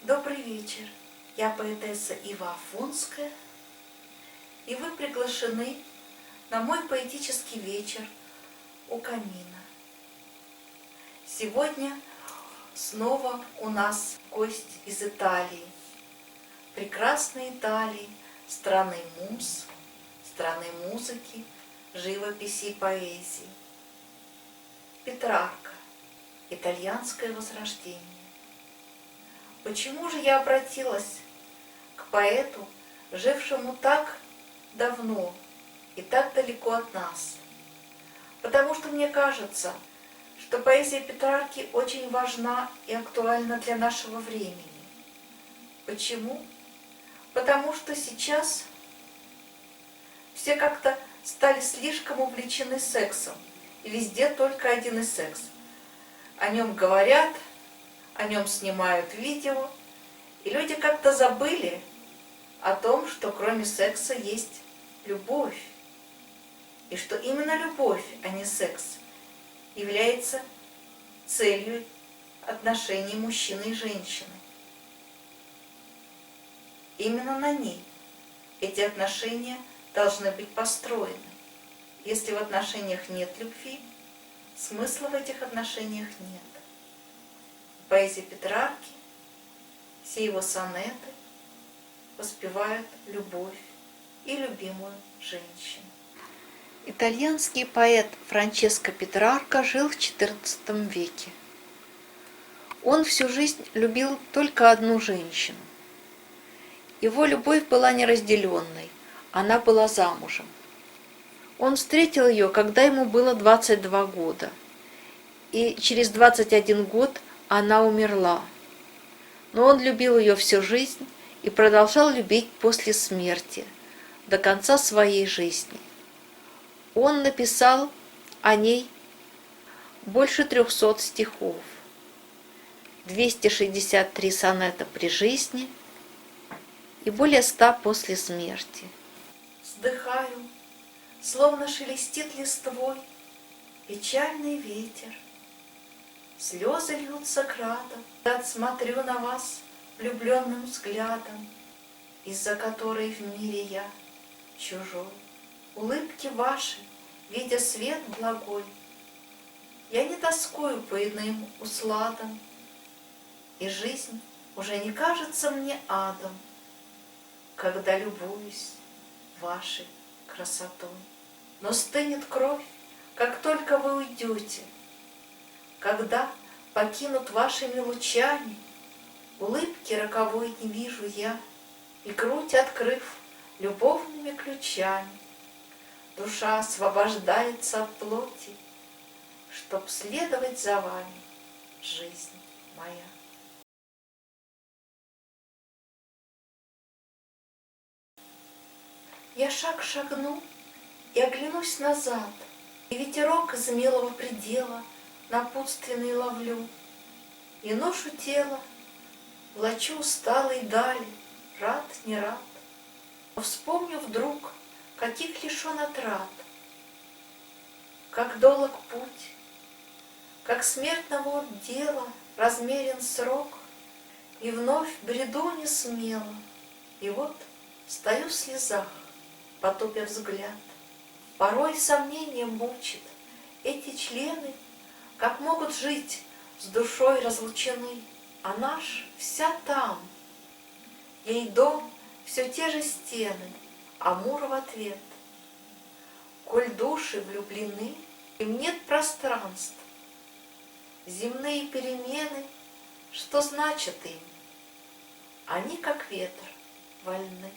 Добрый вечер. Я поэтесса Ива Афонская, и вы приглашены на мой поэтический вечер у камина. Сегодня снова у нас гость из Италии, прекрасной Италии, страны муз, страны музыки, живописи и поэзии. Петрарка, итальянское возрождение. Почему же я обратилась к поэту, жившему так давно и так далеко от нас? Потому что мне кажется, что поэзия Петрарки очень важна и актуальна для нашего времени. Почему? Потому что сейчас все как-то стали слишком увлечены сексом, и везде только один и секс. О нем говорят, о нем снимают видео, и люди как-то забыли о том, что кроме секса есть любовь, и что именно любовь, а не секс, является целью отношений мужчины и женщины. Именно на ней эти отношения должны быть построены. Если в отношениях нет любви, смысла в этих отношениях нет. Поэзия Петрарки, все его сонеты воспевают любовь и любимую женщину. Итальянский поэт Франческо Петрарка жил в XIV веке. Он всю жизнь любил только одну женщину. Его любовь была неразделенной, она была замужем. Он встретил ее, когда ему было 22 года, и через 21 год она умерла. Но он любил ее всю жизнь и продолжал любить после смерти, до конца своей жизни. Он написал о ней больше 300 стихов, 263 сонета при жизни и более 100 после смерти. Вздыхаю, словно шелестит листвой печальный ветер. Слезы льются градом, когда смотрю на вас влюбленным взглядом, из-за которой в мире я чужой. Улыбки ваши, видя свет благой, я не тоскую по иным усладам, и жизнь уже не кажется мне адом, когда любуюсь вашей красотой. Но стынет кровь, как только вы уйдете, когда покинут вашими лучами, улыбки роковой не вижу я, и грудь открыв любовными ключами, душа освобождается от плоти, чтоб следовать за вами, жизнь моя. Я шаг шагну и оглянусь назад, и ветерок из милого предела напутственный ловлю, и ношу тело влачу усталой дали, рад, не рад. Но вспомню вдруг, каких лишен отрад, как долог путь, как смертного дела размерен срок, и вновь бреду не смело, и вот стою в слезах, потупя взгляд. Порой сомнение мучит, эти члены как могут жить с душой разлучены, а наш вся там. Ей дом все те же стены, а мур в ответ: коль души влюблены, им нет пространств. Земные перемены, что значат им? Они, как ветер, вольны.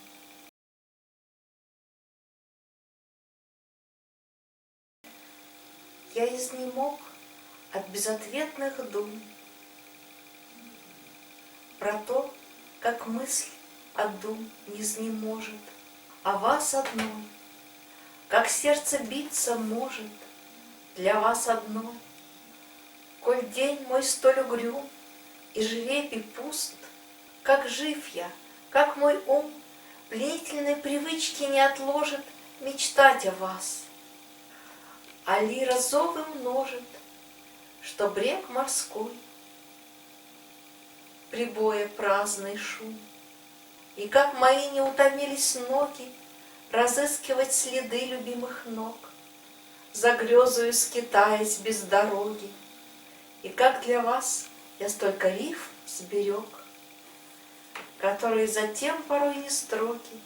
Я изнемог от безответных дум про то, как мысль от дум не изнеможет, а вас одной, как сердце биться может для вас одной. Коль день мой столь угрюм и жребий пуст, как жив я, как мой ум пленительной привычки не отложит мечтать о вас. А лира зовы множит, что брег морской прибоя праздный шум. И как мои не утомились ноги разыскивать следы любимых ног, за грезою скитаясь без дороги. И как для вас я столько рифм сберег, которые затем порой не строки,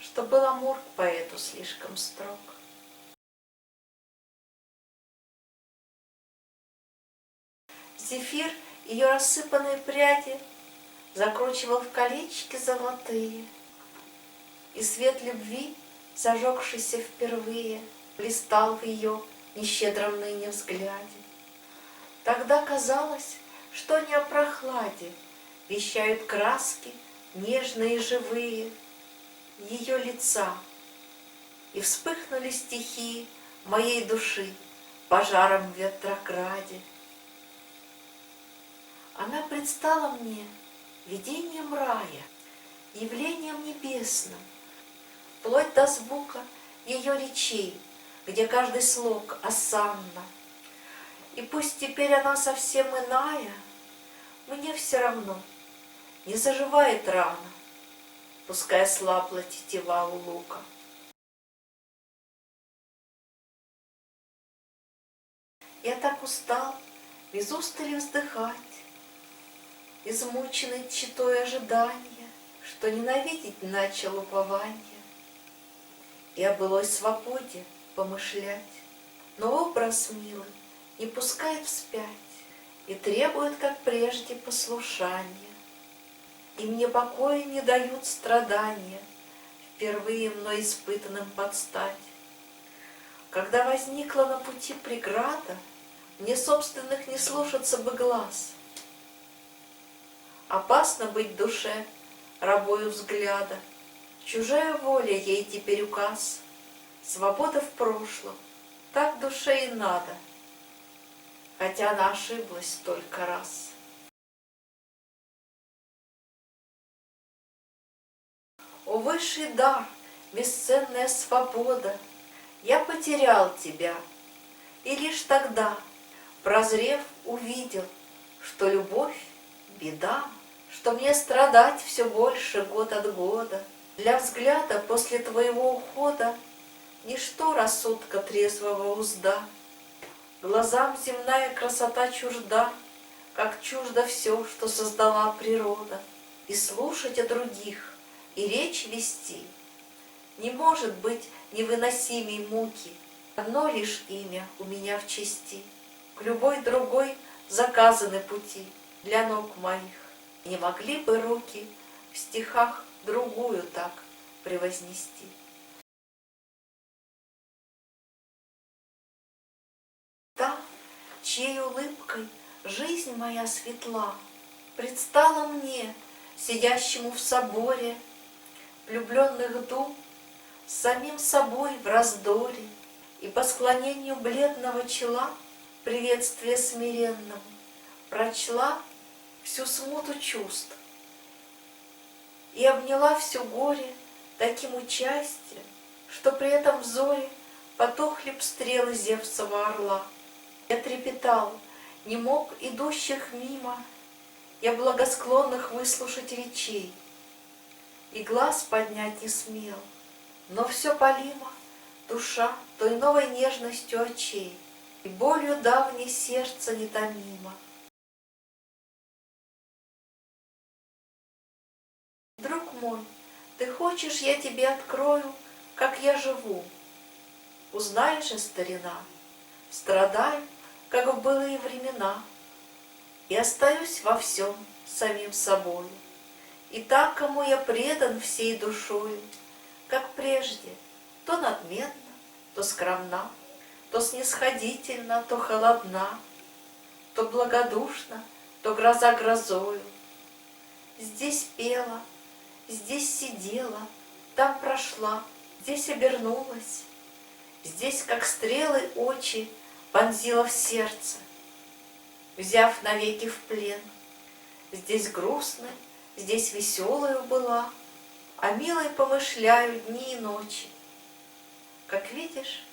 что был амур к поэту слишком строг. Зефир ее рассыпанные пряди закручивал в колечки золотые, и свет любви, зажегшийся впервые, блистал в ее нещедром ныне взгляде. Тогда казалось, что не о прохладе вещают краски нежные и живые ее лица, и вспыхнули стихии моей души пожаром в ветрограде. Она предстала мне видением рая, явлением небесным, вплоть до звука ее речей, где каждый слог осанна. И пусть теперь она совсем иная, мне все равно не заживает рана, пускай слабла тетива у лука. Я так устал без устали вздыхать, измученный читой ожидания, что ненавидеть начал упование и о былой свободе помышлять. Но образ милый не пускает вспять и требует, как прежде, послушания. И мне покоя не дают страдания, впервые мной испытанным подстать. Когда возникла на пути преграда, мне собственных не слушаться бы глаз. Опасно быть душе рабою взгляда, чужая воля ей теперь указ. Свобода в прошлом, так душе и надо, хотя она ошиблась столько раз. О, высший дар, бесценная свобода, я потерял тебя, и лишь тогда, прозрев, увидел, что любовь — беда, что мне страдать все больше год от года. Для взгляда после твоего ухода ничто рассудка трезвого узда. Глазам земная красота чужда, как чуждо все, что создала природа. И слушать о других, и речь вести не может быть невыносимей муки. Одно лишь имя у меня в чести, к любой другой заказаны пути для ног моих. Не могли бы руки в стихах другую так превознести. Та, чьей улыбкой жизнь моя светла, предстала мне, сидящему в соборе влюбленных дум, с самим собой в раздоре, и по склонению бледного чела приветствие смиренному прочла всю смуту чувств и обняла все горе таким участием, что при этом взоре потухли б стрелы Зевсова орла. Я трепетал, не мог идущих мимо, я благосклонных выслушать речей, и глаз поднять не смел, но все полима душа той новой нежностью очей, и болью давней сердце нетомимо. Друг мой, ты хочешь, я тебе открою, как я живу? Узнаешь же, старина, страдаю, как в былые времена, и остаюсь во всем самим собою. И так, кому я предан всей душою, как прежде, то надменно, то скромна, то снисходительно, то холодна, то благодушна, то гроза грозою. Здесь пела, здесь сидела, там прошла, здесь обернулась, здесь, как стрелы, очи вонзила в сердце, взяв навеки в плен. Здесь грустной, здесь веселою была, а милой помышляю дни и ночи. Как видишь,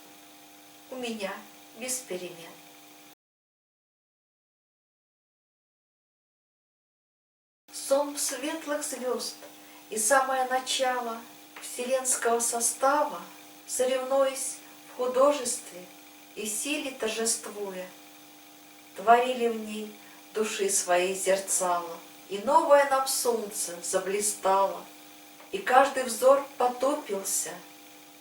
у меня без перемен. Сон светлых звезд и самое начало вселенского состава, соревнуясь в художестве и силе торжествуя, творили в ней души своей зерцало, и новое нам солнце заблистало, и каждый взор потопился,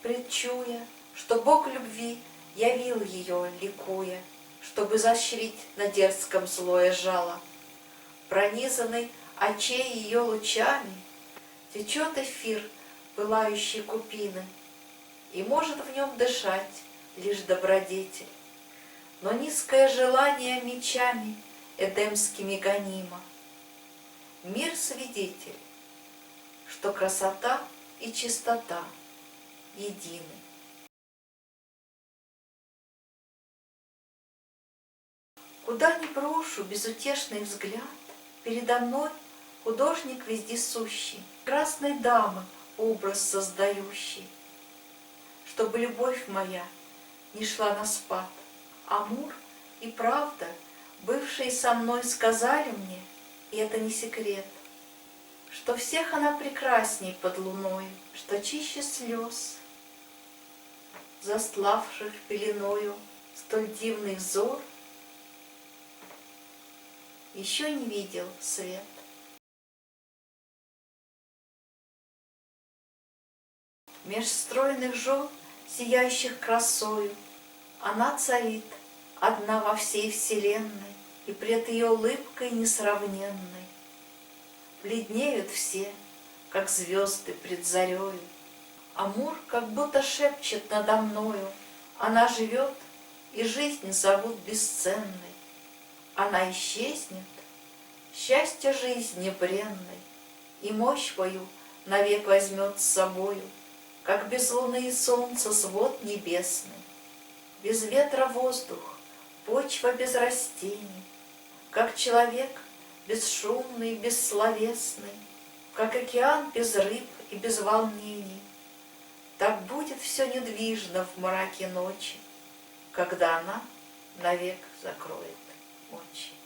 предчуя, что Бог любви явил ее, ликуя, чтобы защрить на дерзком злое жало. Пронизанный очей ее лучами течет эфир пылающей купины, и может в нем дышать лишь добродетель. Но низкое желание мечами эдемскими гонимо. Мир свидетель, что красота и чистота едины. Куда ни брошу безутешный взгляд, передо мной художник вездесущий, красной дамы образ создающий, чтобы любовь моя не шла на спад. Амур и правда, бывшие со мной, сказали мне, и это не секрет, что всех она прекрасней под луною, что чище слез, застлавших пеленою столь дивный взор, еще не видел свет. Меж стройных жен, сияющих красою, она царит, одна во всей вселенной, и пред ее улыбкой несравненной бледнеют все, как звезды пред зарею. Амур как будто шепчет надо мною, она живет, и жизнь зовут бесценной. Она исчезнет, счастье жизни бренной, и мощь твою навек возьмет с собою, как без луны и солнца свод небесный, без ветра воздух, почва без растений, как человек бесшумный, бессловесный, как океан без рыб и без волнений. Так будет все недвижно в мраке ночи, когда она навек закроет очи.